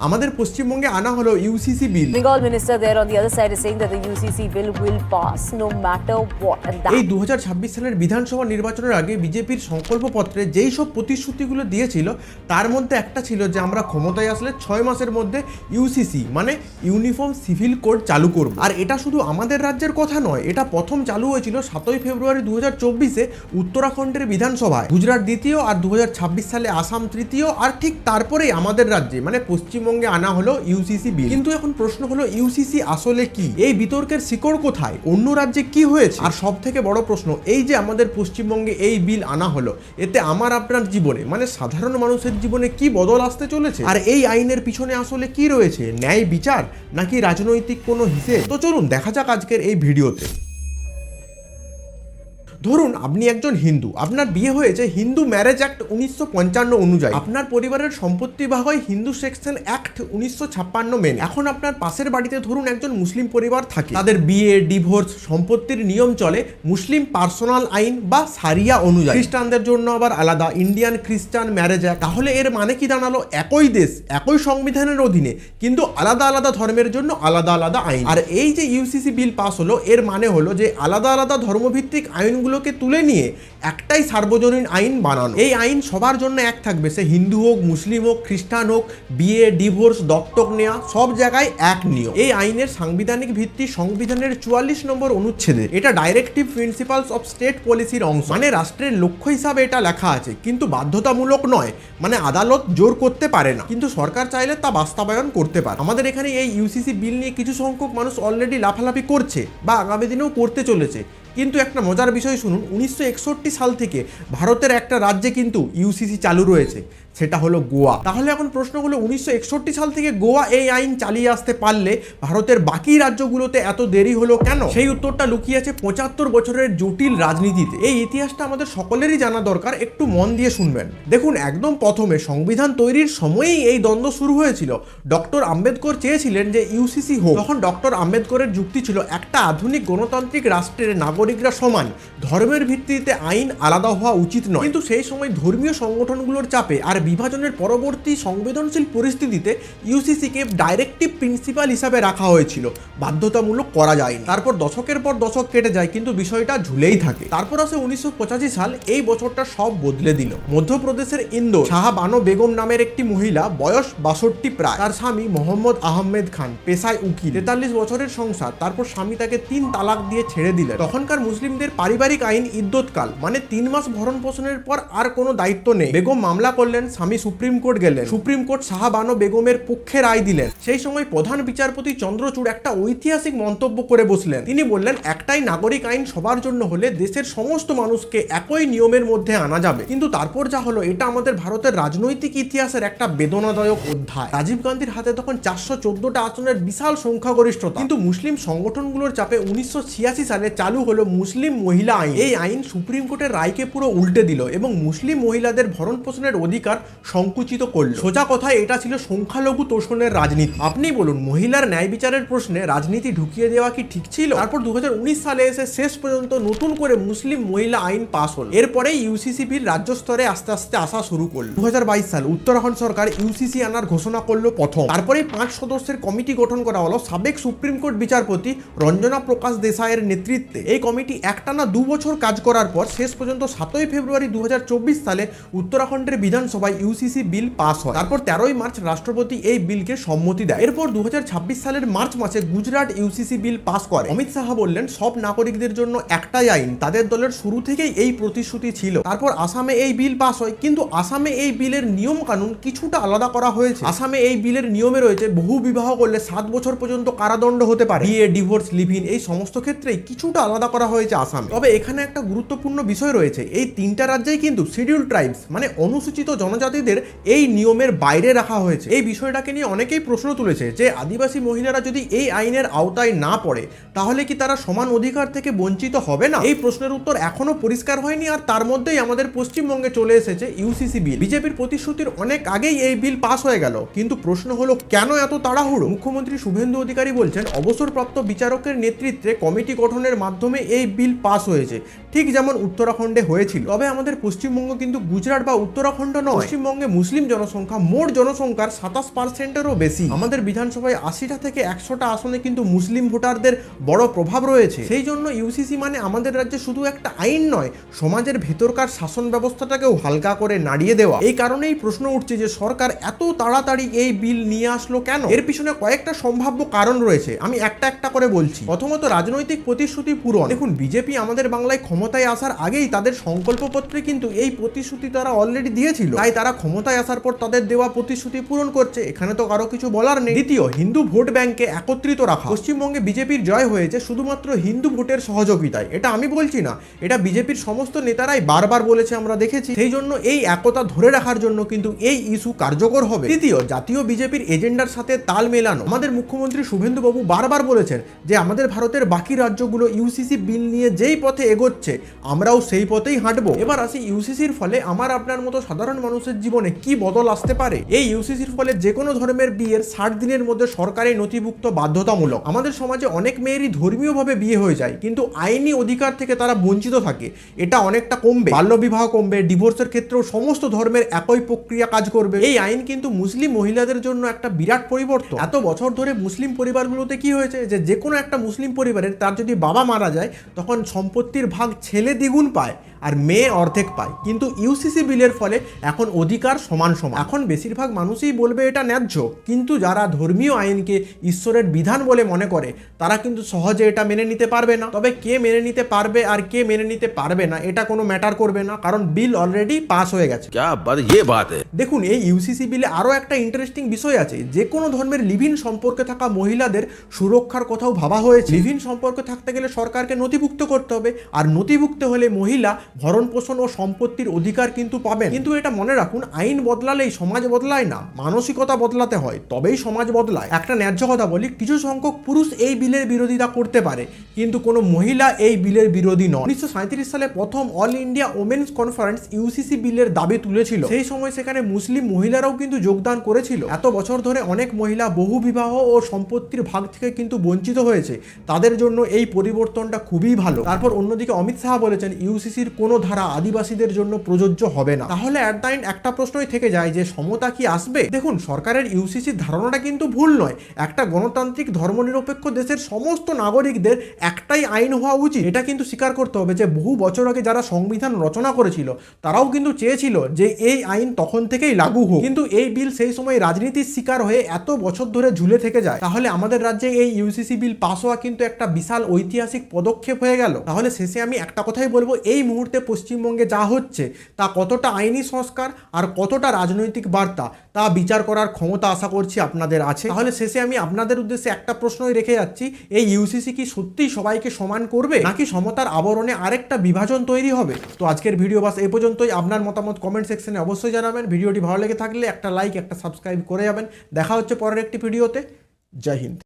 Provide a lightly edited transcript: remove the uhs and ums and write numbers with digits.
আমাদের পশ্চিমবঙ্গে আনা হলো UCC bill. Bengal minister there on the other side is saying that the UCC bill will pass no matter what. And এই that 2026 সালের বিধানসভা নির্বাচনের আগে বিজেপির সংকল্পপত্রে যেই সব প্রতিশ্রুতিগুলো দিয়েছিল তার মধ্যে একটা ছিল যে আমরা ক্ষমতায় আসলে 6 মাসের মধ্যে ইউসিসি মানে ইউনিফর্ম সিভিল কোড চালু করব। আর এটা শুধু আমাদের রাজ্যের কথা নয়, এটা প্রথম চালু হয়েছিল 7ই ফেব্রুয়ারি 2024-এ উত্তরাখণ্ডের বিধানসভায়, গুজরাট দ্বিতীয় আর 2026 সালে আসাম তৃতীয়, আর ঠিক তারপরেই আমাদের রাজ্যে মানে পশ্চিমবঙ্গে আনা হলো ইউসিসি বিল। কিন্তু এখন প্রশ্ন হলো ইউসিসি আসলে কি, এই বিতর্কের শিকড় কোথায়, অন্য রাজ্যে কি হয়েছে, আর সব থেকে বড় প্রশ্ন এই যে আমাদের পশ্চিমবঙ্গে এই বিল আনা হলো, এতে আমার আপনার জীবনে মানে সাধারণ মানুষের জীবনে কি বদল আসতে চলেছে, আর এই আইনের পিছনে আসলে কি রয়েছে, ন্যায় বিচার নাকি রাজনৈতিক কোনো হিসেব? তো চলুন দেখা যাক আজকের এই ভিডিওতে। ধরুন আপনি একজন হিন্দু, আপনার বিয়ে হয়েছে হিন্দু ম্যারেজ অ্যাক্ট 1955 অনুযায়ী, আপনার পরিবারের সম্পত্তি ভাগ হয় হিন্দু সেকশন অ্যাক্ট 1956 মেনে। এখন আপনার পাশের বাড়িতে ধরুন একজন মুসলিম পরিবার থাকে, তাদের বিয়ে ডিভোর্স সম্পত্তির নিয়ম চলে মুসলিম পার্সোনাল আইন বা সারিয়া অনুযায়ী, খ্রিস্টানদের জন্য আবার আলাদা ইন্ডিয়ান খ্রিস্টান ম্যারেজ অ্যাক্ট। তাহলে এর মানে কি দাঁড়ালো, একই দেশ একই সংবিধানের অধীনে কিন্তু আলাদা আলাদা ধর্মের জন্য আলাদা আলাদা আইন। আর এই যে ইউসিসি বিল পাস হলো, এর মানে হলো যে আলাদা আলাদা ধর্মভিত্তিক আইনগুলোকে তুলে নিয়ে একটাই সার্বজনীন আইন বানানো। এই আইন সবার জন্য এক থাকবে, সে হিন্দু হোক মুসলিম হোক খ্রিস্টান হোক, বিয়ে ডিভোর্স দত্তক নেওয়া সব জায়গায় এক নিয়ম। এই আইনের সাংবিধানিক ভিত্তি সংবিধানের 44 নম্বর অনুচ্ছেদে, এটা ডাইরেক্টিভ প্রিন্সিপালস অফ স্টেট পলিসির অংশ, মানে রাষ্ট্রের লক্ষ্য হিসাবে এটা লেখা আছে, কিন্তু বাধ্যতামূলক নয়, মানে আদালত জোর করতে পারে না, কিন্তু সরকার চাইলে তা বাস্তবায়ন করতে পারে। আমাদের এখানে এই ইউসিসি বিল নিয়ে কিছু সংখ্যক মানুষ অলরেডি লাফালাফি করছে বা আগামী দিনেও করতে চলেছে, কিন্তু একটা মজার বিষয় শুনুন, 1961 সাল থেকে ভারতের একটা রাজ্যে কিন্তু ইউসিসি চালু রয়েছে, সেটা হলো গোয়া। তাহলে এখন প্রশ্ন হলো 1961 সাল থেকে গোয়া এই আইন চালিয়ে আসতে পারলে ভারতের বাকি রাজ্যগুলোতে এত দেরি হলো কেন? সেই উত্তরটা লুকিয়ে আছে 75 বছরের জটিল রাজনীতিতে। এই ইতিহাসটা আমাদের সকলেরই জানা দরকার, একটু মন দিয়ে শুনবেন। দেখুন, একদম প্রথমে সংবিধান তৈরির সময়েই এই দ্বন্দ্ব শুরু হয়েছিল। ডক্টর আম্বেদকর চেয়েছিলেন যে ইউসিসি হোক। তখন ডক্টর আম্বেদকরের যুক্তি ছিল একটা আধুনিক গণতান্ত্রিক রাষ্ট্রের নাগরিকরা সমান, ধর্মের ভিত্তিতে আইন আলাদা হওয়া উচিত নয়। কিন্তু সেই সময় ধর্মীয় সংগঠনগুলোর চাপে আর বিভাজনের পরবর্তী সংবেদনশীল পরিস্থিতিতে ইউসিসিকে ডাইরেক্টিভ প্রিন্সিপাল হিসাবে রাখা হয়েছিল, বাধ্যতামূলক করা যায়নি। তারপর দশকের পর দশক কেটে যায় কিন্তু বিষয়টা ঝুলেই থাকে। তারপর আসে 1985 সাল, এই বছরটা সব বদলে দিল। মধ্যপ্রদেশের ইন্দোর শাহবানো বেগম নামের একটি মহিলা, বয়স 62 প্রায়, তার স্বামী মোহাম্মদ আহমেদ খান, পেশায় উকিল, 43 বছরের সংসার। তারপর স্বামী তাকে 3 তালাক দিয়ে ছেড়ে দিলেন। তখনকার মুসলিমদের পারিবারিক আইন ইদ্দতকাল, মানে 3 মাস ভরণ পোষণের পর আর কোনো দায়িত্ব নেই। বেগম মামলা করলেন, স্বামী সুপ্রিম কোর্ট গেলেন, সুপ্রিম কোর্ট শাহবানো বেগমের পক্ষে রায় দিলেন। সেই সময় প্রধান বিচারপতি চন্দ্রচূড় একটা ঐতিহাসিক মন্তব্য করে বসলেন। তিনি বললেন, একটাই নাগরিক আইন সবার জন্য হলে দেশের সমস্ত মানুষকে একই নিয়মের মধ্যে আনা যাবে। কিন্তু তারপর যা হলো, এটা আমাদের ভারতের রাজনৈতিক ইতিহাসের একটা বেদনাদায়ক অধ্যায়। রাজীব গান্ধীর হাতে তখন 414টা আসনের বিশাল সংখ্যাগরিষ্ঠতা, কিন্তু মুসলিম সংগঠনগুলোর চাপে 1986 সালে চালু হলো মুসলিম মহিলা আইন। এই আইন সুপ্রিম কোর্টের রায়কে পুরো উল্টে দিল এবং মুসলিম মহিলাদের ভরণ পোষণের অধিকার সংকুচিত করল। সোজা কথায় এটা ছিল সংখ্যালঘু তোষণের রাজনীতি। আপনি বলুন, মহিলার ন্যায় বিচারের প্রশ্নে রাজনীতি ঢুকিয়ে দেওয়া কি ঠিক ছিল? তারপর 2019 সালে এসে শেষ পর্যন্ত নতুন করে মুসলিম মহিলা আইন পাস হল। এরপরে ইউসিসি বিল রাজ্য স্তরে আস্তে আস্তে আসা শুরু করল। 2022 সাল উত্তরাখণ্ড সরকার ইউসিসি আনার ঘোষণা করলো প্রথম। তারপরে 5 সদস্যের কমিটি গঠন করা হলো সাবেক সুপ্রিম কোর্ট বিচারপতি রঞ্জনা প্রকাশ দেসাইয়ের নেতৃত্বে। এই কমিটি একটানা 2 বছর কাজ করার পর শেষ পর্যন্ত 7ই ফেব্রুয়ারি 2024 সালে উত্তরাখণ্ডের বিধানসভায় ইউসিসি বিল পাস হয়। তারপর 13ই মার্চ রাষ্ট্রপতি এই বিলকে সম্মতি দেয়। এরপর 2026 সালের মার্চ মাসে গুজরাট ইউসিসি বিল পাস করে। অমিত শাহ বললেন, সব নাগরিকদের জন্য একটাই আইন, তাদের দলের শুরু থেকেই এই প্রতিশ্রুতি ছিল। তারপর আসামে এই বিল পাস হয়, কিন্তু আসামে এই বিলের নিয়ম কানুন কিছুটা আলাদা করা হয়েছে। আসামে এই বিলের নিয়মে রয়েছে বহু বিবাহ করলে 7 বছর পর্যন্ত কারাদণ্ড হতে পারে, বিয়ে ডিভোর্স লিভ ইন এই সমস্ত ক্ষেত্রেই কিছুটা আলাদা করা হয়েছে আসামে। তবে এখানে একটা গুরুত্বপূর্ণ বিষয় রয়েছে, এই 3টা রাজ্যেই কিন্তু শিডিউল ট্রাইবস মানে অনুসূচিত জনজাতিদের এই নিয়মের বাইরে রাখা হয়েছে। এই বিষয়টাকে নিয়ে অনেকেই প্রশ্ন তুলেছে যে আদিবাসী মহিলারা যদি এই আইনের আওতায় না পড়ে তাহলে কি তারা সমান অধিকার থেকে বঞ্চিত হবে না? এই প্রশ্নের উত্তর এখনো পরিষ্কার হয়নি। আর তার মধ্যেই আমাদের পশ্চিমবঙ্গে চলে এসেছে ইউসিসি বিল। বিজেপির প্রতিশ্রুতির অনেক আগেই এই বিল পাস হয়ে গেল, কিন্তু প্রশ্ন হলো কেন এত তাড়াহুড়ো? মুখ্যমন্ত্রী শুভেন্দু অধিকারী বলছেন, অবসরপ্রাপ্ত বিচারকের নেতৃত্বে কমিটি গঠনের মাধ্যমে এই বিল পাস হয়েছে। ঠিক যেমন উত্তরাখণ্ডে হয়েছিল। তবে আমাদের পশ্চিমবঙ্গ কিন্তু গুজরাট বা উত্তরাখণ্ড নয়। পশ্চিমবঙ্গে মুসলিম জনসংখ্যা মোট জনসংখ্যার 27%-এরও বেশি। আমাদের বিধানসভায় 80টা থেকে 100টা আসনে কিন্তু মুসলিম ভোটারদের বড় প্রভাব রয়েছে। সেই জন্য ইউসিসি মানে আমাদের রাজ্যে শুধু একটা আইন নয়, সমাজের ভেতরকার শাসন ব্যবস্থাটাকেও হালকা করে নাড়িয়ে দেওয়া। এই কারণেই প্রশ্ন উঠছে যে সরকার এত তাড়াতাড়ি এই বিল নিয়ে আসলো কেন? এর পিছনে কয়েকটা সম্ভাব্য কারণ রয়েছে, আমি একটা একটা করে বলছি। প্রথমত, রাজনৈতিক প্রতিশ্রুতি পূরণ। দেখুন, বিজেপি আমাদের বাংলায় ক্ষমতায় আসার আগেই তাদের সংকল্পপত্রে কিন্তু এই প্রতিশ্রুতি তারা অলরেডি দিয়েছিল, তাই তারা ক্ষমতায় আসার পর তাদের দেওয়া প্রতিশ্রুতি পূরণ করছে, এখানে তো কারো কিছু বলার নেই। দ্বিতীয়, হিন্দু ভোট ব্যাংকে একত্রিত রাখা। পশ্চিমবঙ্গে বিজেপির জয় হয়েছে শুধুমাত্র হিন্দু ভোটের সহযোগিতায়, এটা আমি বলছি না, এটা বিজেপির সমস্ত নেতারাই বারবার বলেছে, আমরা দেখেছি। সেই জন্য এই একতা ধরে রাখার জন্য কিন্তু এই ইস্যু কার্যকর হবে। তৃতীয়, জাতীয় বিজেপির এজেন্ডার সাথে তাল মেলানো। আমাদের মুখ্যমন্ত্রী শুভেন্দু বাবু বারবার বলেছেন যে আমাদের ভারতের বাকি রাজ্যগুলো ইউসিসি বিল নিয়ে যেই পথে এগোচ্ছে আমরাও সেই পথেই হাঁটবো। এবার আসি ইউসিসির ফলে আমার আপনার মতো সাধারণ মানুষের জীবনে কি বদল আসতে পারে। এই ইউসিসির ফলে যে কোনো ধর্মের বিয়ের 60 দিনের মধ্যে সরকারি নথিভুক্ত বাধ্যতামূলক। আমাদের সমাজে অনেক মেয়েরই ধর্মীয়ভাবে বিয়ে হয়ে যায়, কিন্তু আইনি অধিকার থেকে তারা বঞ্চিত থাকে। এটা অনেকটা কমবে, বাল্যবিবাহ কমবে, ডিভোর্সের ক্ষেত্রেও সমস্ত ধর্মের একই প্রক্রিয়া কাজ করবে। এই আইন কিন্তু মুসলিম মহিলাদের জন্য একটা বিরাট পরিবর্তন। এত বছর ধরে মুসলিম পরিবারগুলোতে কি হয়েছে যে কোনো একটা মুসলিম পরিবারের তার যদি বাবা মারা যায় তখন সম্পত্তির ভাগ ছেলে দ্বিগুণ পায় আর মেয়ে অর্ধেক পায়, কিন্তু ইউসিসি বিলের ফলে এখন অধিকার সমান সমান। এখন বেশিরভাগ মানুষই বলবে এটা ন্যায্য, কিন্তু যারা ধর্মীয় আইনকে ঈশ্বরের বিধান বলে মনে করে তারা কিন্তু সহজে এটা মেনে নিতে পারবে না। তবে কে মেনে নিতে পারবে আর কে মেনে নিতে পারবে না এটা কোনো ম্যাটার করবে না, কারণ বিল অলরেডি পাস হয়ে গেছে। দেখুন, এই ইউসিসি বিলে আরও একটা ইন্টারেস্টিং বিষয় আছে, যে কোনো ধর্মের লিভিন সম্পর্কে থাকা মহিলাদের সুরক্ষার কথাও ভাবা হয়েছে। লিভিন সম্পর্কে থাকতে গেলে সরকারকে নথিভুক্ত করতে হবে, আর নথিভুক্ত হলে মহিলা ভরণ পোষণ ও সম্পত্তির অধিকার কিন্তু পাবেন। কিন্তু এটা মনে রাখুন, আইন বদলালেই সমাজ বদলায় না, মানসিকতা বদলাতে হয়, তবেই সমাজ বদলায়। একটা ন্যায্য কথা বলি, কিছু সংখ্যক পুরুষ এই বিলের বিরোধিতা করতে পারে, কিন্তু কোনো মহিলা এই বিলের বিরোধী নয়। 1937 সালে প্রথম all India women's conference UCC বিলের দাবি তুলেছিল। সেই সময় সেখানে মুসলিম মহিলারাও কিন্তু যোগদান করেছিল। এত বছর ধরে অনেক মহিলা বহু বিবাহ ও সম্পত্তির ভাগ থেকে কিন্তু বঞ্চিত হয়েছে, তাদের জন্য এই পরিবর্তনটা খুবই ভালো। তারপর অন্যদিকে অমিত শাহ বলেছেন ইউসিসির কোনো ধারা আদিবাসীদের জন্য প্রযোজ্য হবে না। তাহলে অ্যাট দ্য এন্ড একটা প্রশ্নই থেকে যায় যে সমতা কি আসবে? দেখুন, সরকারের ইউসিসির ধারণাটা কিন্তু ভুল নয়। একটা গণতান্ত্রিক ধর্মনিরপেক্ষ দেশের সমস্ত নাগরিকদের একটাই আইন হওয়া উচিত। এটা কিন্তু স্বীকার করতে হবে যে বহু বছর আগে যারা সংবিধান রচনা করেছিল তারাও কিন্তু চেয়েছিল যে এই আইন তখন থেকেই লাগু হোক, কিন্তু এই বিল সেই সময় রাজনীতির শিকার হয়ে এত বছর ধরে ঝুলে থেকে যায়। তাহলে আমাদের রাজ্যে এই ইউসিসি বিল পাস হওয়া কিন্তু একটা বিশাল ঐতিহাসিক পদক্ষেপ হয়ে গেল। তাহলে শেষে আমি একটা কথাই বলবো, এই মুহূর্তে পশ্চিমবঙ্গে যা হচ্ছে তা কতটা আইনি সংস্কার আর কতটা রাজনৈতিক বার্তা তা বিচার করার ক্ষমতা আশা করছি আপনাদের আছে। তাহলে শেষে আমি আপনাদের উদ্দেশ্যে একটা প্রশ্নই রেখে যাচ্ছি, এই ইউসিসি কি সত্যিই সবাইকে সমান করবে, নাকি সমতার আবরণে আরেকটা বিভাজন তৈরি হবে? তো আজকের ভিডিও বাস এই পর্যন্তই। আপনার মতামত কমেন্ট সেকশনে অবশ্যই জানাবেন। ভিডিওটি ভালো লেগে থাকলে একটা লাইক, একটা সাবস্ক্রাইব করে যাবেন। দেখা হচ্ছে পরের একটি ভিডিওতে। জয় হিন্দ।